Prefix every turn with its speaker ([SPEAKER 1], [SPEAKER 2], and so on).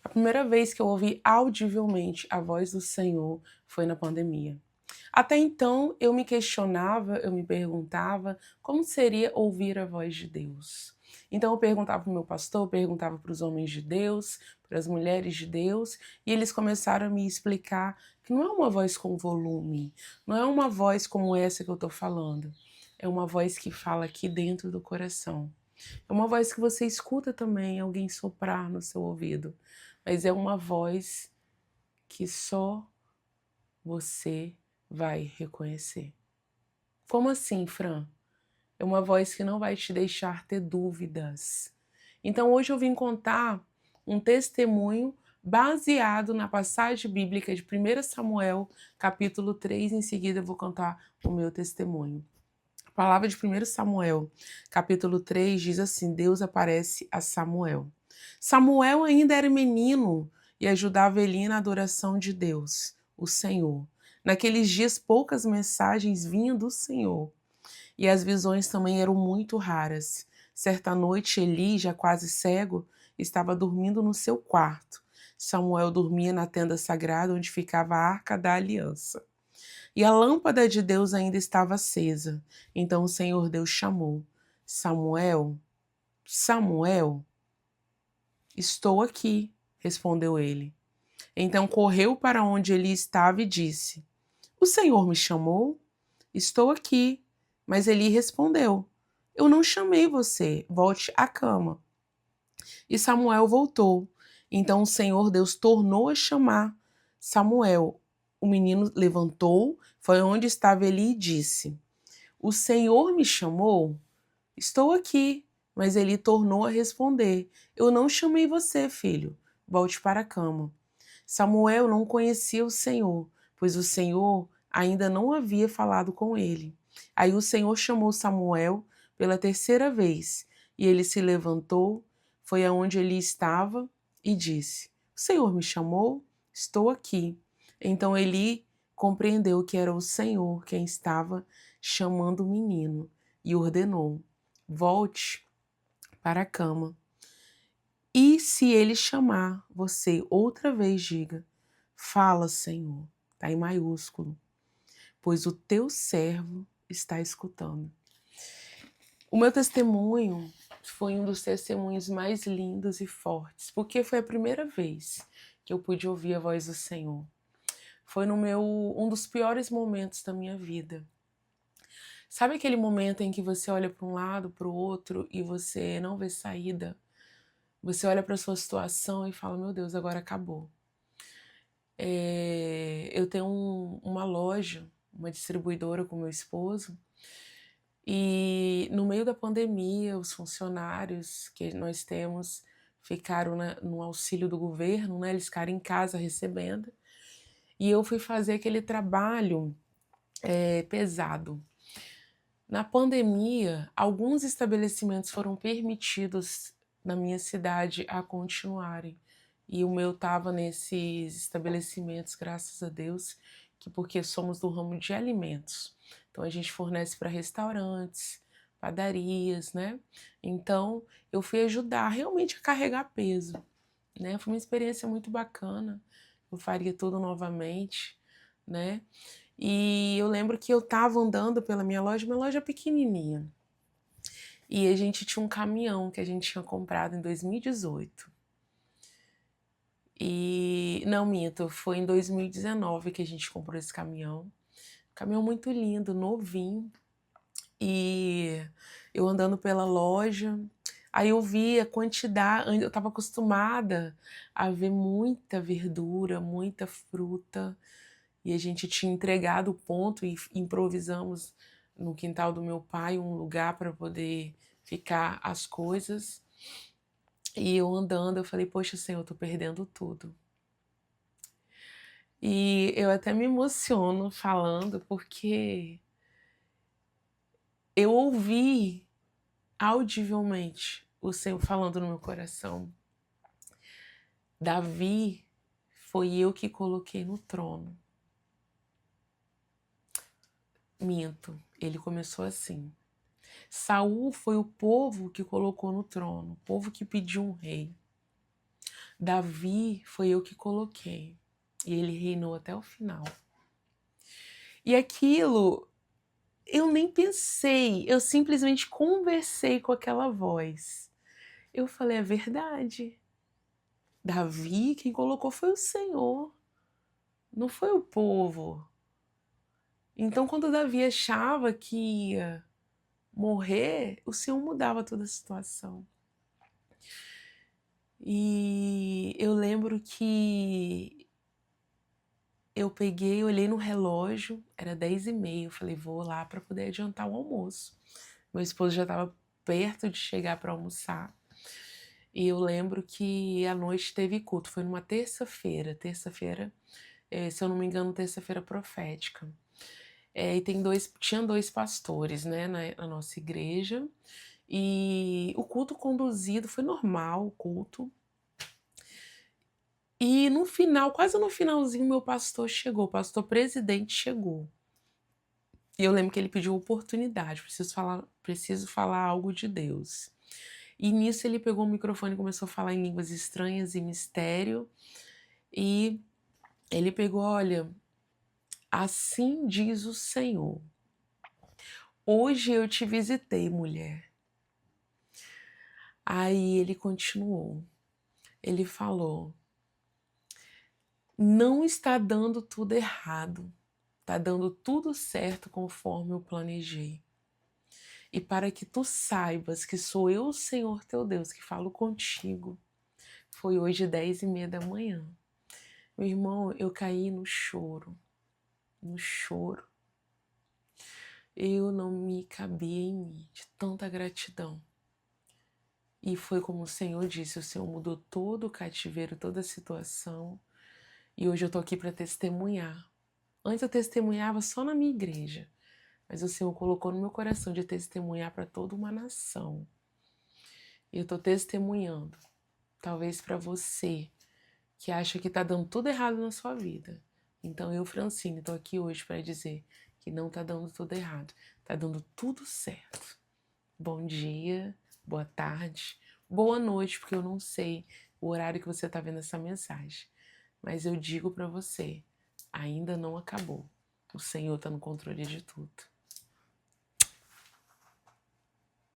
[SPEAKER 1] A primeira vez que eu ouvi audivelmente a voz do Senhor foi na pandemia. Até então, eu me questionava, eu me perguntava como seria ouvir a voz de Deus. Então, eu perguntava para o meu pastor, eu perguntava para os homens de Deus, para as mulheres de Deus, e eles começaram a me explicar que não é uma voz com volume, não é uma voz como essa que eu estou falando, é uma voz que fala aqui dentro do coração. É uma voz que você escuta também alguém soprar no seu ouvido, mas é uma voz que só você vai reconhecer. Como assim, Fran? É uma voz que não vai te deixar ter dúvidas. Então hoje eu vim contar um testemunho baseado na passagem bíblica de 1 Samuel, capítulo 3. Em seguida eu vou contar o meu testemunho. A palavra de 1 Samuel, capítulo 3, diz assim: Deus aparece a Samuel. Samuel ainda era menino e ajudava Eli na adoração de Deus, o Senhor. Naqueles dias, poucas mensagens vinham do Senhor e as visões também eram muito raras. Certa noite, Eli, já quase cego, estava dormindo no seu quarto. Samuel dormia na tenda sagrada onde ficava a arca da aliança. E a lâmpada de Deus ainda estava acesa. Então o Senhor Deus chamou: Samuel, Samuel. Estou aqui, respondeu ele. Então correu para onde ele estava e disse: O Senhor me chamou? Estou aqui. Mas Eli respondeu: Eu não chamei você, volte à cama. E Samuel voltou. Então o Senhor Deus tornou a chamar Samuel. O menino levantou, foi onde estava Eli e disse: O Senhor me chamou? Estou aqui. Mas Eli tornou a responder: Eu não chamei você, filho. Volte para a cama. Samuel não conhecia o Senhor, pois o Senhor ainda não havia falado com ele. Aí o Senhor chamou Samuel pela terceira vez, e ele se levantou, foi aonde ele estava e disse: O Senhor me chamou? Estou aqui. Então Eli compreendeu que era o Senhor quem estava chamando o menino e ordenou: Volte para a cama. E se ele chamar você outra vez, diga: Fala, Senhor, está em maiúsculo, pois o teu servo está escutando. O meu testemunho foi um dos testemunhos mais lindos e fortes, porque foi a primeira vez que eu pude ouvir a voz do Senhor. Foi um dos piores momentos da minha vida. Sabe aquele momento em que você olha para um lado, para o outro e você não vê saída? Você olha para a sua situação e fala: Meu Deus, agora acabou. Eu tenho uma loja, uma distribuidora com meu esposo, e no meio da pandemia, os funcionários que nós temos ficaram no auxílio do governo, né? Eles ficaram em casa recebendo, e eu fui fazer aquele trabalho pesado. Na pandemia, alguns estabelecimentos foram permitidos na minha cidade a continuarem. E o meu estava nesses estabelecimentos, graças a Deus, que porque somos do ramo de alimentos. Então a gente fornece para restaurantes, padarias, né? Então eu fui ajudar realmente a carregar peso, né? Foi uma experiência muito bacana. Eu faria tudo novamente, né? E eu lembro que eu estava andando pela minha loja pequenininha. E a gente tinha um caminhão que a gente tinha comprado em 2018. E não minto, foi em 2019 que a gente comprou esse caminhão. Caminhão muito lindo, novinho. E eu andando pela loja, aí eu vi a quantidade, eu estava acostumada a ver muita verdura, muita fruta. E a gente tinha entregado o ponto e improvisamos no quintal do meu pai um lugar para poder ficar as coisas. E eu andando, eu falei: Poxa, Senhor, eu tô perdendo tudo. E eu até me emociono falando, porque eu ouvi audivelmente o Senhor falando no meu coração: Davi foi eu que coloquei no trono. Minto, ele começou assim: Saul foi o povo que colocou no trono, o povo que pediu um rei. Davi foi eu que coloquei. E ele reinou até o final. E aquilo, eu nem pensei, eu simplesmente conversei com aquela voz. Eu falei, é verdade. Davi, quem colocou foi o Senhor, não foi o povo. Então, quando Davi achava que ia morrer, o Senhor mudava toda a situação. E eu lembro que eu peguei, olhei no relógio, era 10h30, eu falei, vou lá para poder adiantar o almoço. Meu esposo já estava perto de chegar para almoçar. E eu lembro que à noite teve culto, foi numa terça-feira, se eu não me engano, terça-feira profética. E tinha dois pastores, né, na nossa igreja, e o culto conduzido foi normal, o culto. E no final, quase no finalzinho, meu pastor chegou, o pastor presidente chegou. E eu lembro que ele pediu oportunidade, preciso falar algo de Deus. E nisso ele pegou o microfone e começou a falar em línguas estranhas e mistério. E ele pegou, olha, assim diz o Senhor. Hoje eu te visitei, mulher. Aí ele continuou. Ele falou: não está dando tudo errado. Está dando tudo certo conforme eu planejei. E para que tu saibas que sou eu, o Senhor teu Deus, que falo contigo. Foi hoje 10h30 da manhã. Meu irmão, eu caí no choro. No choro. Eu não me cabia em mim de tanta gratidão. E foi como o Senhor disse, o Senhor mudou todo o cativeiro, toda a situação. E hoje eu tô aqui para testemunhar. Antes eu testemunhava só na minha igreja, mas o Senhor colocou no meu coração de testemunhar para toda uma nação. E eu tô testemunhando, talvez para você que acha que tá dando tudo errado na sua vida. Então eu, Francine, tô aqui hoje para dizer que não tá dando tudo errado, tá dando tudo certo. Bom dia, boa tarde, boa noite, porque eu não sei o horário que você tá vendo essa mensagem. Mas eu digo para você, ainda não acabou. O Senhor está no controle de tudo.